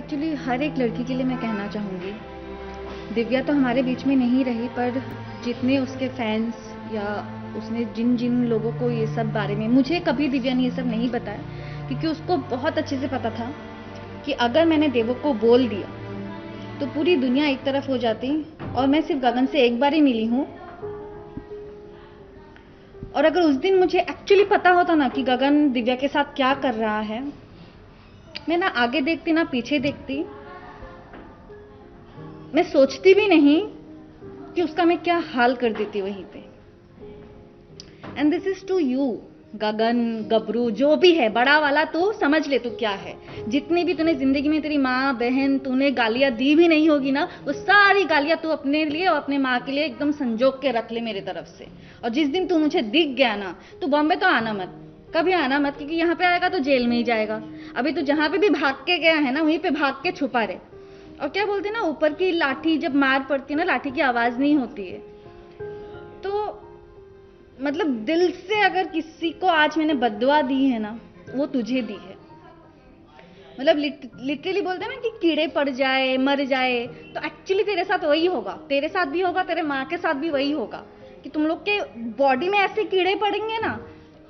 Actually हर एक लड़की के लिए मैं कहना चाहूँगी, दिव्या तो हमारे बीच में नहीं रही, पर जितने उसके फैंस या उसने जिन जिन लोगों को ये सब बारे में, मुझे कभी दिव्या ने ये सब नहीं बताया क्योंकि उसको बहुत अच्छे से पता था कि अगर मैंने देवो को बोल दिया तो पूरी दुनिया एक तरफ हो जाती और मैं सिर्फ गगन से एक बार ही मिली हूँ। और अगर उस दिन मुझे एक्चुअली पता होता ना कि गगन दिव्या के साथ क्या कर रहा है, मैं ना आगे देखती ना पीछे देखती, मैं सोचती भी नहीं कि उसका मैं क्या हाल कर देती वहीं पे। And this is to you Gagan, गबरू, जो भी है बड़ा वाला, तो समझ ले तू क्या है। जितनी भी तूने जिंदगी में तेरी माँ बहन तूने गालियां दी भी नहीं होगी ना, वो सारी गालियां तू अपने लिए और अपने माँ के लिए एकदम संजोग के रख ले मेरी तरफ से। और जिस दिन तू मुझे दिख गया ना, तू बॉम्बे तो आना मत, कभी आना मत, क्योंकि यहाँ पे आएगा तो जेल में ही जाएगा। अभी तू जहां पे भी भाग के गया है ना, वहीं पे भाग के छुपा रहे। और क्या बोलते हैं ना, ऊपर की लाठी जब मार पड़ती है ना, लाठी की आवाज नहीं होती है। तो मतलब दिल से अगर किसी को आज मैंने बद्दुआ दी है ना, वो तुझे दी है। मतलब लिटरली बोलते हैं ना कि कीड़े पड़ जाए मर जाए, तो एक्चुअली तेरे साथ वही होगा, तेरे साथ भी होगा, तेरे माँ के साथ भी वही होगा कि तुम लोग के बॉडी में ऐसे कीड़े पड़ेंगे ना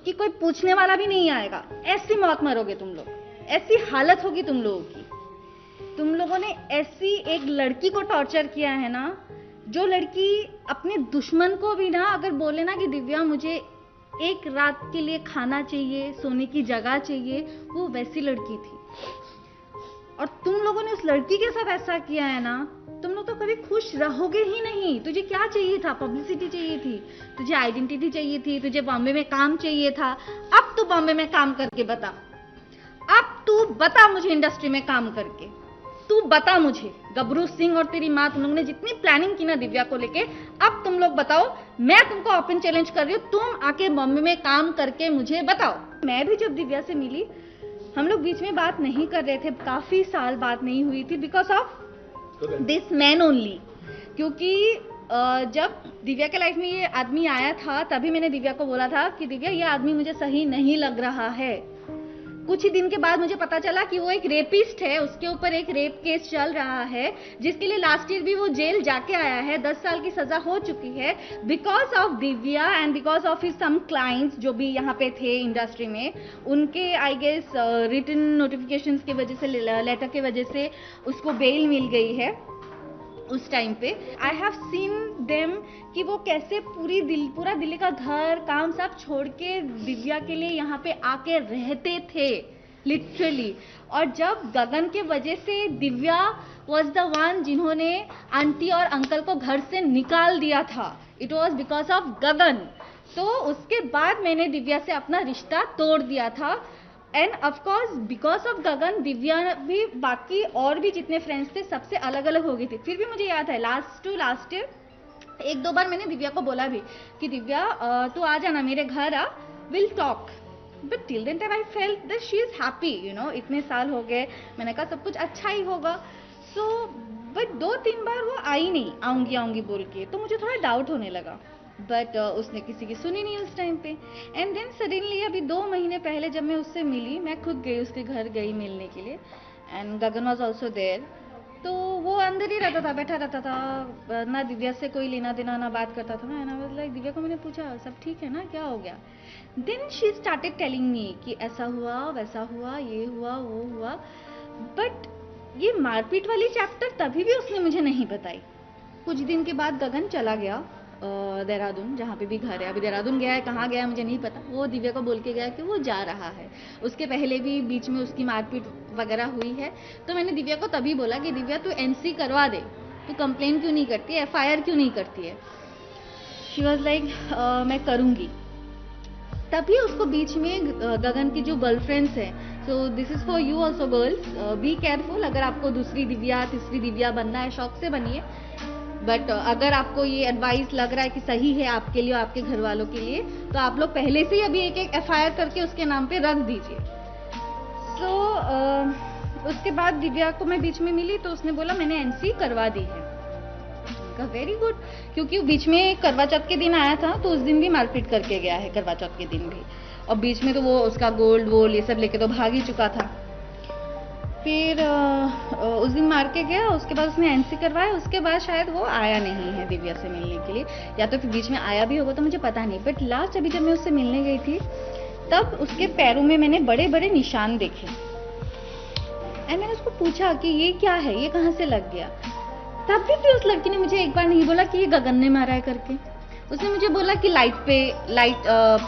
कि कोई पूछने वाला भी नहीं आएगा। ऐसी मौत मरोगे तुम लोग, ऐसी हालत होगी तुम लोगों की। तुम लोगों ने ऐसी एक लड़की को टॉर्चर किया है ना, जो लड़की अपने दुश्मन को भी ना अगर बोले ना कि दिव्या मुझे एक रात के लिए खाना चाहिए, सोने की जगह चाहिए, वो वैसी लड़की थी। और तुम लोगों ने उस लड़की के साथ ऐसा किया है ना, तुम लोग तो कभी खुश रहोगे ही नहीं। तुझे क्या चाहिए था? पब्लिसिटी चाहिए थी, तुझे आइडेंटिटी चाहिए थी, तुझे बॉम्बे में काम चाहिए था। अब तू बॉम्बे में काम करके बता, अब तू बता मुझे इंडस्ट्री में काम करके, तू बता मुझे। गबरू सिंह और तेरी माँ, तुम लोग ने जितनी प्लानिंग की ना दिव्या को लेके, अब तुम लोग बताओ। मैं तुमको ओपन चैलेंज कर रही हूँ, तुम आके बॉम्बे में काम करके मुझे बताओ। मैं भी जब दिव्या से मिली, हम लोग बीच में बात नहीं कर रहे थे, काफी साल बात नहीं हुई थी, because of this man only. क्योंकि जब दिव्या के लाइफ में ये आदमी आया था, तभी मैंने दिव्या को बोला था कि दिव्या ये आदमी मुझे सही नहीं लग रहा है। कुछ ही दिन के बाद मुझे पता चला कि वो एक रेपिस्ट है, उसके ऊपर एक रेप केस चल रहा है, जिसके लिए लास्ट ईयर भी वो जेल जाके आया है, 10 साल की सजा हो चुकी है, because of Divya and because of his some clients जो भी यहाँ पे थे इंडस्ट्री में, उनके आई गेस रिटन नोटिफिकेशंस की वजह से, लेटर की वजह से उसको बेल मिल गई है उस टाइम पे। आई हैव सीन देम कि वो कैसे पूरा दिल्ली का घर काम सब छोड़ के दिव्या के लिए यहाँ पे आके रहते थे लिटरली। और जब गगन के वजह से दिव्या वॉज द वन जिन्होंने आंटी और अंकल को घर से निकाल दिया था, इट वॉज बिकॉज ऑफ गगन। तो उसके बाद मैंने दिव्या से अपना रिश्ता तोड़ दिया था। एंड ऑफकोर्स बिकॉज ऑफ गगन, दिव्या भी बाकी और भी जितने फ्रेंड्स थे सबसे अलग अलग हो गई थी। फिर भी मुझे याद है लास्ट ईयर एक दो बार मैंने दिव्या को बोला भी कि दिव्या तू आ जाना मेरे घर, आ, will talk. But till then time I felt that she is happy, you know, इतने साल हो गए, मैंने कहा सब कुछ अच्छा ही होगा। सो बट 2-3 बार वो आई नहीं, आऊंगी बोल के, तो मुझे थोड़ा डाउट होने लगा। बट उसने किसी की सुनी नहीं उस टाइम पे। एंड देन सडनली अभी 2 महीने पहले जब मैं उससे मिली, मैं खुद गई उसके घर गई मिलने के लिए, and Gagan was also there. तो वो अंदर ही रहता था, बैठा रहता था, ना दिव्या से कोई लेना देना, ना बात करता था। And I was like, Divya को मैंने पूछा सब ठीक है ना, क्या हो गया? Then she started telling me कि ऐसा हुआ वैसा हुआ, ये हुआ वो हुआ। बट ये मारपीट वाली चैप्टर तभी भी उसने मुझे नहीं बताई। कुछ दिन के बाद गगन चला गया देहरादून, जहाँ पे भी घर है। अभी देहरादून गया है, कहाँ गया मुझे नहीं पता। वो दिव्या को बोल के गया कि वो जा रहा है। उसके पहले भी बीच में उसकी मारपीट वगैरह हुई है। तो मैंने दिव्या को तभी बोला कि दिव्या तू एनसी करवा दे, तू कंप्लेन क्यों नहीं करती है, FIR क्यों नहीं करती है? शी वॉज लाइक मैं करूँगी। तभी उसको बीच में गगन की जो गर्लफ्रेंड्स है, so this is for you also girls, be careful. अगर आपको दूसरी दिव्या तीसरी दिव्या बनना है, शौक से बनिए। बट अगर आपको ये एडवाइस लग रहा है कि सही है आपके लिए और आपके घर वालों के लिए, तो आप लोग पहले से ही अभी एक FIR करके उसके नाम पे रख दीजिए। सो उसके बाद दिव्या को मैं बीच में मिली तो उसने बोला मैंने NC करवा दी है। वेरी गुड, क्योंकि बीच में करवा चौथ के दिन आया था, तो उस दिन भी मारपीट करके गया है करवा चौथ के दिन भी। और बीच में तो वो उसका गोल्ड वोल्ड ये सब लेके तो भाग ही चुका था। फिर उस दिन मार के गया, उसके बाद उसने एनसी करवाया, उसके बाद शायद वो आया नहीं है दिव्या से मिलने के लिए, या तो फिर बीच में आया भी होगा तो मुझे पता नहीं। बट लास्ट अभी जब मैं उससे मिलने गई थी तब उसके पैरों में मैंने बड़े बड़े निशान देखे एंड मैंने उसको पूछा कि ये क्या है, ये कहाँ से लग गया। तब भी उस लड़की ने मुझे एक बार नहीं बोला कि ये गगन ने मारा है करके, उसने मुझे बोला कि लाइट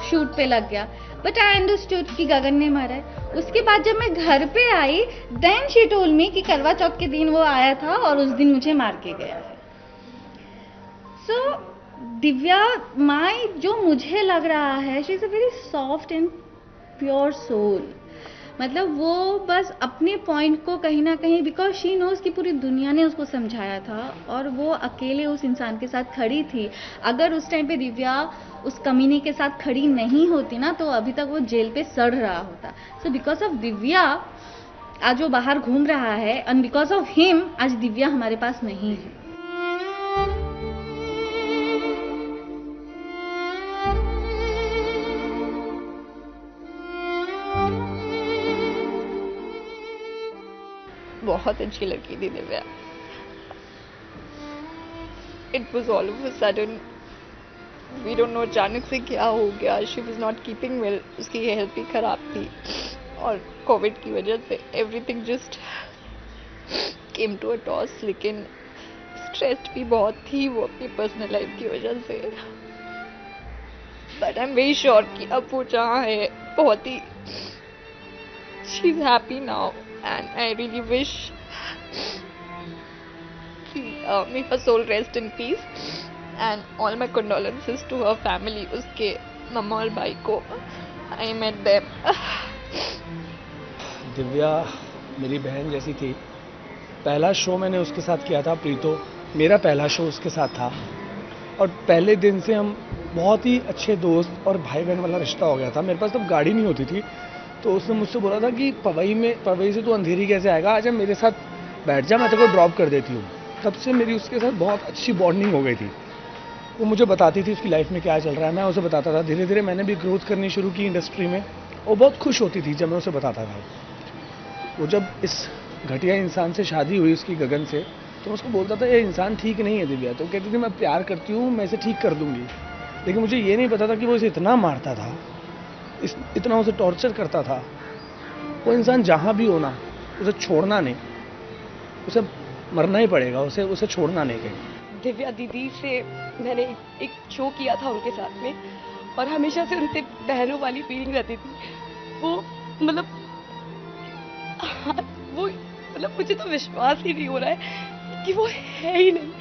शूट पे लग गया। बट आई अंडरस्टूड कि गगन ने मारा है। उसके बाद जब मैं घर पे आई देन शी टोल्ड मी कि करवा चौथ के दिन वो आया था और उस दिन मुझे मार के गया है। सो दिव्या माई जो मुझे लग रहा है, she is a very soft and pure soul. मतलब वो बस अपने पॉइंट को कहीं ना कहीं, बिकॉज शी नोज कि पूरी दुनिया ने उसको समझाया था और वो अकेले उस इंसान के साथ खड़ी थी। अगर उस टाइम पे दिव्या उस कमीने के साथ खड़ी नहीं होती ना तो अभी तक वो जेल पे सड़ रहा होता। सो बिकॉज ऑफ दिव्या आज वो बाहर घूम रहा है एंड बिकॉज ऑफ हिम आज दिव्या हमारे पास नहीं है। बहुत अच्छी लड़की थी Divya. It was all of a sudden, we don't know अचानक से क्या हो गया। She was not keeping well, उसकी हेल्थ भी खराब थी और कोविड की वजह से everything just came to a toss. लेकिन स्ट्रेस्ड भी बहुत थी वो अपनी पर्सनल लाइफ की वजह से। But I am very sure कि अब वो जहाँ है बहुत ही she is happy now and I really wish may her soul rest in peace and all my condolences to her family, उसके मम्मा और भाई को। I met them. दिव्या मेरी बहन जैसी थी। पहला शो मैंने उसके साथ किया था, प्रीतो, मेरा पहला शो उसके साथ था और पहले दिन से हम बहुत ही अच्छे दोस्त और भाई बहन वाला रिश्ता हो गया था। मेरे पास तब गाड़ी नहीं होती थी तो उसने मुझसे बोला था कि पवई से तू अंधेरी कैसे आएगा, आजा मेरे साथ बैठ जा, मैं तेरे को ड्रॉप कर देती हूँ। तब से मेरी उसके साथ बहुत अच्छी बॉन्डिंग हो गई थी। वो मुझे बताती थी उसकी लाइफ में क्या चल रहा है, मैं उसे बताता था। धीरे धीरे मैंने भी ग्रोथ करनी शुरू की इंडस्ट्री में। वो बहुत खुश होती थी जब मैं उसे बताता था। वो जब इस घटिया इंसान से शादी हुई उसकी गगन से, तो मैं उसको बोलता था ये इंसान ठीक नहीं है दिव्या। तो कहती थी मैं प्यार करती हूँ, मैं इसे ठीक कर दूंगी। लेकिन मुझे ये नहीं पता था कि वो इसे इतना मारता था, इतना उसे टॉर्चर करता था। वो इंसान जहाँ भी हो ना, उसे छोड़ना नहीं, उसे मरना ही पड़ेगा, उसे छोड़ना नहीं कहीं। दिव्या दीदी से मैंने एक शो किया था उनके साथ में और हमेशा से उनसे बहनों वाली फीलिंग रहती थी। वो मुझे तो विश्वास ही नहीं हो रहा है कि वो है ही नहीं।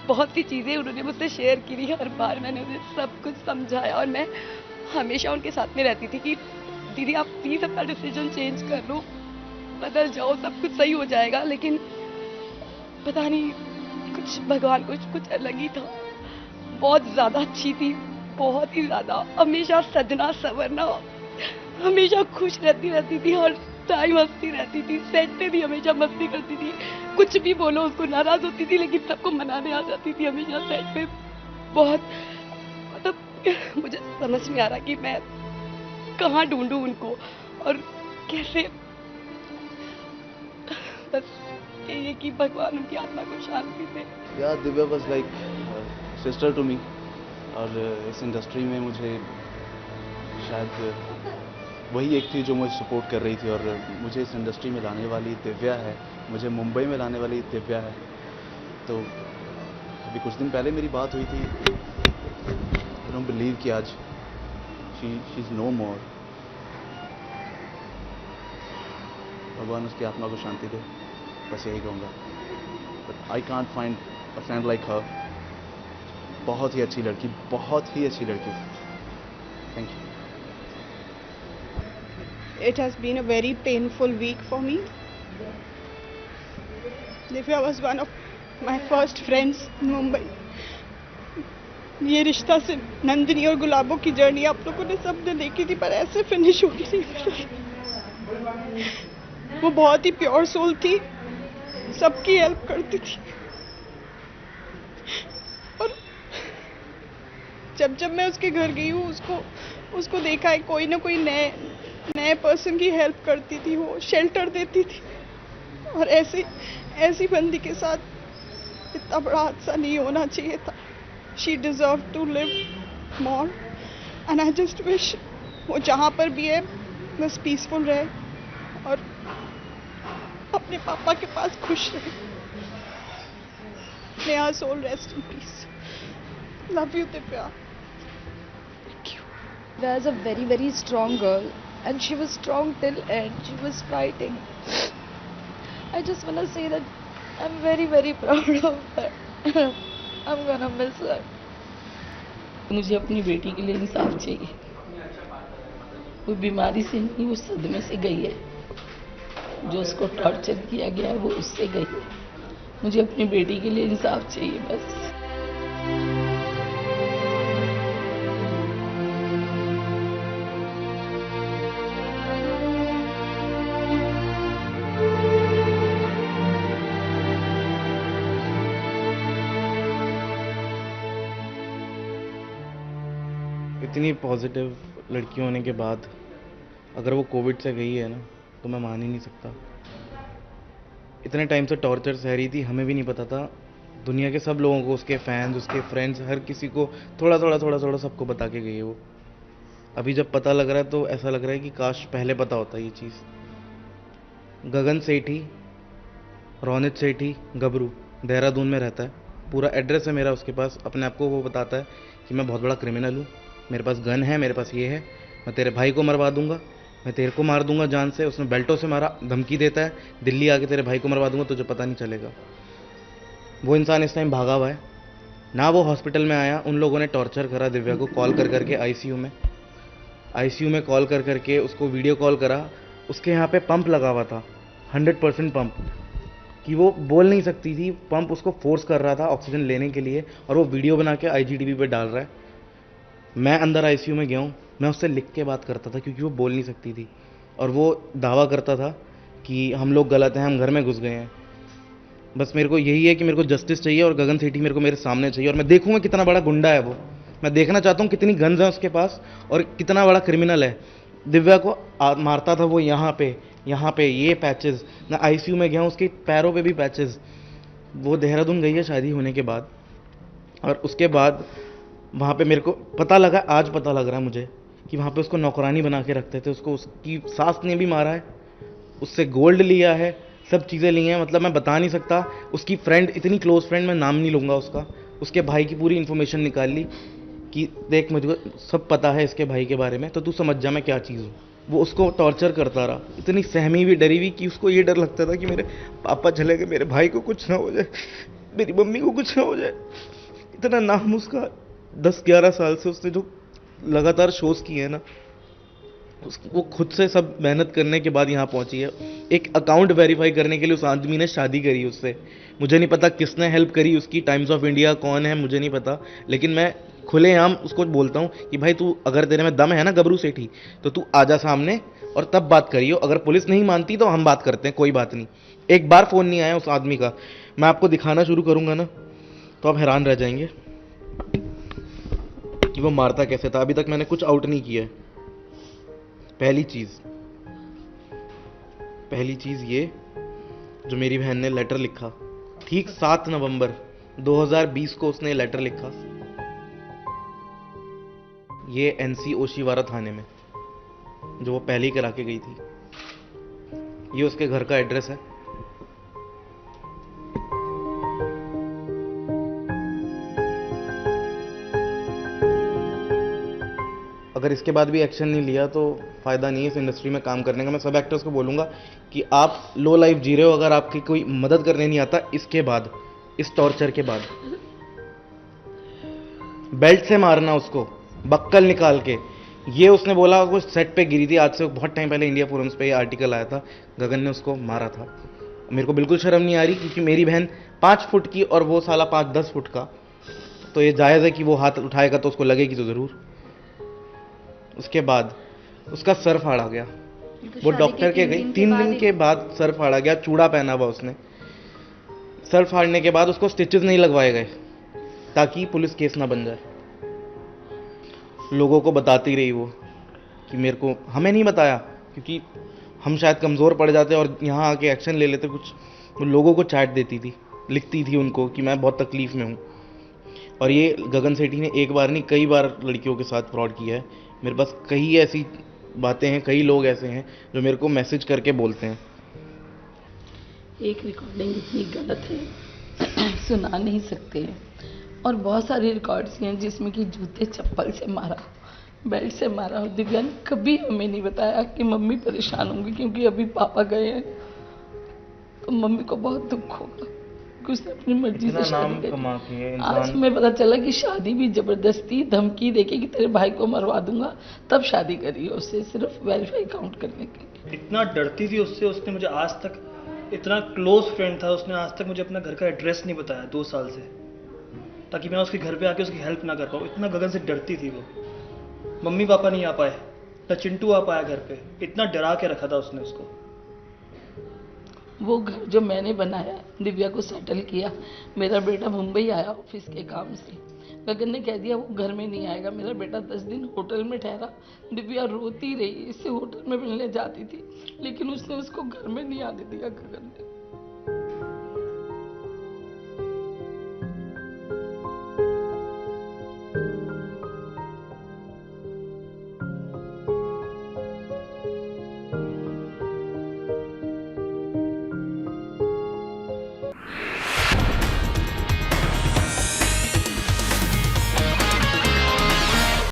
बहुत सी चीज़ें उन्होंने मुझसे शेयर की थी, हर बार मैंने उन्हें सब कुछ समझाया और मैं हमेशा उनके साथ में रहती थी कि दीदी आप प्लीज अपना डिसीजन चेंज कर लो, बदल जाओ, सब कुछ सही हो जाएगा। लेकिन पता नहीं कुछ भगवान कुछ अलग ही था। बहुत ज्यादा अच्छी थी, बहुत ही ज्यादा। हमेशा सजना संवरना, हमेशा खुश रहती थी, हर टाइम हंसती रहती थी। सेट पे भी हमेशा मस्ती करती थी, कुछ भी बोलो उसको नाराज होती थी लेकिन सबको मनाने आ जाती थी हमेशा सेट पे। बहुत मतलब मुझे समझ नहीं आ रहा कि मैं कहाँ ढूंढूं उनको और कैसे। बस ये कि भगवान उनकी आत्मा को शांति दे। यार Divya was like sister to me. और इस इंडस्ट्री में मुझे शायद वही एक थी जो मुझे सपोर्ट कर रही थी। और मुझे इस इंडस्ट्री में लाने वाली दिव्या है, मुझे मुंबई में लाने वाली दिव्या है। तो अभी कुछ दिन पहले मेरी बात हुई थी। आई डोंट बिलीव कि आज शी इज नो मोर। भगवान उसकी आत्मा को शांति दे, बस यही कहूँगा। But I can't find a friend like her. बहुत ही अच्छी लड़की, बहुत ही अच्छी लड़की। Thank you. It has been a very painful week for me. Divya was one of my first friends in Mumbai. ये रिश्ता से नंदिनी और गुलाबों की जर्नी आप लोगों ने सबने देखी थी, पर ऐसे फिनिश होगी नहीं। वो बहुत ही प्योर सोल थी, सबकी हेल्प करती थी। और जब मैं उसके घर गई हूँ, उसको देखा है कोई ना कोई नए पर्सन की हेल्प करती थी, वो शेल्टर देती थी। और ऐसी बंदी के साथ इतना बड़ा हादसा नहीं होना चाहिए था। She deserve to live more and I just wish वो जहाँ पर भी है बस पीसफुल रहे और अपने पापा के पास खुश रहे। May her soul rest in peace. Love you, Divya. Thank you. Divya is a very, very strong girl, and she was strong till end. She was fighting. I just want to say that I'm very, very proud of her. I'm gonna miss her. मुझे अपनी बेटी के लिए इंसाफ चाहिए। वो बीमारी से नहीं, वो सदमे से गई है। जो उसको टॉर्चर किया गया है वो उससे गई है। मुझे अपनी बेटी के लिए इंसाफ चाहिए बस। इतनी पॉजिटिव लड़की होने के बाद अगर वो कोविड से गई है ना, तो मैं मान ही नहीं सकता। इतने टाइम से टॉर्चर सह रही थी, हमें भी नहीं पता था। दुनिया के सब लोगों को, उसके फैंस, उसके फ्रेंड्स, हर किसी को थोड़ा थोड़ा सबको बता के गई है वो। अभी जब पता लग रहा है तो ऐसा लग रहा है कि काश पहले पता होता ये चीज़। गगन सेठी, रोनित सेठी, गबरू, देहरादून में रहता है। पूरा एड्रेस है मेरा उसके पास। अपने आप को वो बताता है कि मैं बहुत बड़ा क्रिमिनल हूँ, मेरे पास गन है, मेरे पास ये है, मैं तेरे भाई को मरवा दूंगा, मैं तेरे को मार दूंगा जान से। उसने बेल्टों से मारा, धमकी देता है, दिल्ली आके तेरे भाई को मरवा दूंगा, तुझे पता नहीं चलेगा। वो इंसान इस टाइम भागा हुआ है ना। वो हॉस्पिटल में आया, उन लोगों ने टॉर्चर करा दिव्या को, कॉल कर करके आईसीयू में कॉल कर करके उसको वीडियो कॉल करा। उसके यहाँ पे पंप लगा हुआ था, 100% पंप, कि वो बोल नहीं सकती थी। पंप उसको फोर्स कर रहा था ऑक्सीजन लेने के लिए, और वो वीडियो बना के आईजीटीवी पे डाल रहा है। मैं अंदर आईसीयू में गया हूँ, मैं उससे लिख के बात करता था क्योंकि वो बोल नहीं सकती थी, और वो दावा करता था कि हम लोग गलत हैं, हम घर में घुस गए हैं। बस मेरे को यही है कि मेरे को जस्टिस चाहिए, और गगन सेठी मेरे को मेरे सामने चाहिए, और मैं देखूंगा कितना बड़ा गुंडा है वो। मैं देखना चाहता हूँ कितनी गन्स हैं उसके पास और कितना बड़ा क्रिमिनल है। दिव्या को मारता था वो यहाँ पे ये पैचेस। मैं आईसीयू में गया हूँ, उसके पैरों पे भी पैचेस। वो देहरादून गई है शादी होने के बाद, और उसके बाद वहाँ पे मेरे को पता लगा, आज पता लग रहा है मुझे, कि वहाँ पे उसको नौकरानी बना के रखते थे। उसको उसकी सास ने भी मारा है, उससे गोल्ड लिया है, सब चीज़ें ली हैं। मतलब मैं बता नहीं सकता। उसकी फ्रेंड, इतनी क्लोज फ्रेंड, मैं नाम नहीं लूँगा उसका, उसके भाई की पूरी इन्फॉर्मेशन निकाल ली कि देख मुझे सब पता है इसके भाई के बारे में, तो तू समझ जा मैं क्या चीज़ हूँ। वो उसको टॉर्चर करता रहा, इतनी सहमी हुई, डरी हुई, कि उसको ये डर लगता था कि मेरे पापा चले गए, मेरे भाई को कुछ ना हो जाए, मेरी मम्मी को कुछ ना हो जाए। इतना नाम उसका 10-11 साल से उसने जो लगातार शोज किए हैं ना, वो खुद से सब मेहनत करने के बाद यहाँ पहुंची है। एक अकाउंट वेरीफाई करने के लिए उस आदमी ने शादी करी उससे। मुझे नहीं पता किसने हेल्प करी उसकी, टाइम्स ऑफ इंडिया कौन है मुझे नहीं पता, लेकिन मैं खुलेआम उसको बोलता हूँ कि भाई तू, अगर तेरे में दम है ना गबरू सेठी, तो तू आजा सामने और तब बात करियो। अगर पुलिस नहीं मानती तो हम बात करते हैं, कोई बात नहीं। एक बार फ़ोन नहीं आया उस आदमी का। मैं आपको दिखाना शुरू करूँगा ना तो आप हैरान रह जाएंगे कि वो मारता कैसे था। अभी तक मैंने कुछ आउट नहीं किया है। पहली चीज़ ये, जो मेरी बहन ने लेटर लिखा, ठीक 7 नवंबर 2020 को उसने लेटर लिखा, ये एनसी ओशीवारा थाने में, जो वो पहले ही करा के गई थी। ये उसके घर का एड्रेस है। अगर इसके बाद भी एक्शन नहीं लिया तो फ़ायदा नहीं है इस इंडस्ट्री में काम करने का। मैं सब एक्टर्स को बोलूँगा कि आप लो लाइफ जी रहे हो, अगर आपकी कोई मदद करने नहीं आता इसके बाद, इस टॉर्चर के बाद, बेल्ट से मारना उसको, बक्कल निकाल के। ये उसने बोला वो सेट पे गिरी थी, आज से बहुत टाइम पहले इंडिया फोरम्स पे ये आर्टिकल आया था, गगन ने उसको मारा था। मेरे को बिल्कुल शर्म नहीं आ रही, क्योंकि मेरी बहन 5 फुट की और वो साला 5-10 फुट का, तो ये जायज़ है कि वो हाथ उठाएगा तो उसको लगेगी तो ज़रूर। उसके बाद उसका सर फाड़ा गया, वो डॉक्टर के गई, 3 दिन के बाद सर फाड़ा गया, चूड़ा पहना हुआ उसने। सर फाड़ने के बाद उसको स्टिचेस नहीं लगवाए गए ताकि पुलिस केस ना बन जाए। लोगों को बताती रही वो कि मेरे को, हमें नहीं बताया, क्योंकि हम शायद कमज़ोर पड़ जाते और यहाँ आके एक्शन ले लेते कुछ। वो लोगों को चैट देती थी, लिखती थी उनको कि मैं बहुत तकलीफ़ में हूँ। और ये गगन सेठी ने एक बार नहीं कई बार लड़कियों के साथ फ्रॉड किया है। मेरे पास कई ऐसी बातें हैं, कई लोग ऐसे हैं जो मेरे को मैसेज करके बोलते हैं। एक रिकॉर्डिंग इतनी गलत है सुना नहीं सकते हैं। और बहुत सारे रिकॉर्ड्स हैं जिसमें कि जूते चप्पल से मारा, बेल्ट से मारा। और दिव्या ने कभी हमें नहीं बताया कि मम्मी परेशान होंगी क्योंकि अभी पापा गए हैं, तो मम्मी को बहुत दुख होगा कि उसने अपनी मर्जी से शादी करी। आज हमें पता चला कि शादी भी जबरदस्ती धमकी देके कि तेरे भाई को मरवा दूंगा, तब शादी करी है उससे, सिर्फ वेरीफाई काउंट करने के लिए। इतना डरती थी उससे, उसने मुझे आज तक, इतना क्लोज फ्रेंड था, उसने आज तक मुझे अपना घर का एड्रेस नहीं बताया 2 साल से, ताकि मैं उसके घर पे आके उसकी हेल्प ना कर पाऊँ। इतना गगन से डरती थी वो। मम्मी पापा नहीं आ पाए, ना चिंटू आ पाया घर पे, इतना डरा के रखा था उसने उसको। वो घर जो मैंने बनाया, दिव्या को सेटल किया, मेरा बेटा मुंबई आया ऑफिस के काम से, गगन ने कह दिया वो घर में नहीं आएगा। मेरा बेटा 10 दिन होटल में ठहरा, दिव्या रोती रही, इससे होटल में मिलने जाती थी, लेकिन उसने उसको घर में नहीं आने दिया गगन ने।